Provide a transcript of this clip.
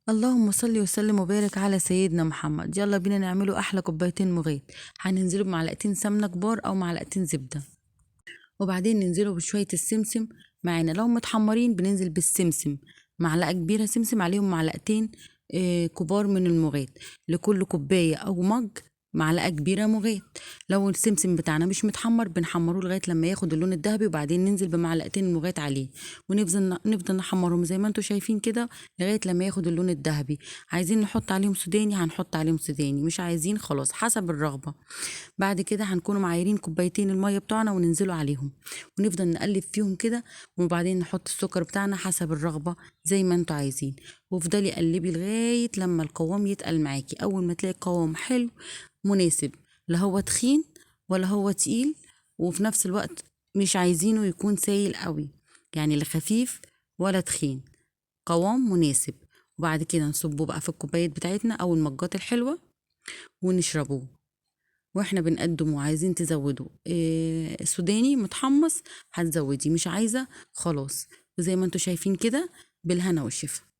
اللهم صل وسلم وبارك على سيدنا محمد. يلا بينا نعمله احلى كوبايتين مغات. هننزله بمعلقتين سمنه كبار او معلقتين زبده، وبعدين ننزله بشويه السمسم معانا. لو متحمرين بننزل بالسمسم، معلقه كبيره سمسم عليهم معلقتين كبار من المغات. لكل كوبايه او مج معلقه كبيره مغات. لو السمسم بتاعنا مش متحمر بنحمره لغايه لما ياخد اللون الذهبي، وبعدين ننزل بمعلقتين المغات عليه، ونفضل نحمرهم زي ما انتم شايفين كده لغايه لما ياخد اللون الذهبي. عايزين نحط عليهم سوداني هنحط عليهم سوداني، مش عايزين خلاص حسب الرغبه. بعد كده هنكونوا معايرين كوبايتين المية بتوعنا وننزلوا عليهم، ونفضل نقلب فيهم كده. وبعدين نحط السكر بتاعنا حسب الرغبة زي ما انتوا عايزين، وافضلي قلبي لغاية لما القوام يتقل معاكي. اول ما تلاقي القوام حلو مناسب، لا هو تخين ولا هو تقيل، وفي نفس الوقت مش عايزينه يكون سايل قوي، يعني لا خفيف ولا تخين، قوام مناسب. وبعد كده نصبه بقى في الكوبايات بتاعتنا او المجات الحلوة ونشربوه. واحنا بنقدم وعايزين تزودوا سوداني متحمص هتزودي، مش عايزة خلاص. وزي ما انتوا شايفين كده، بالهنا والشفا.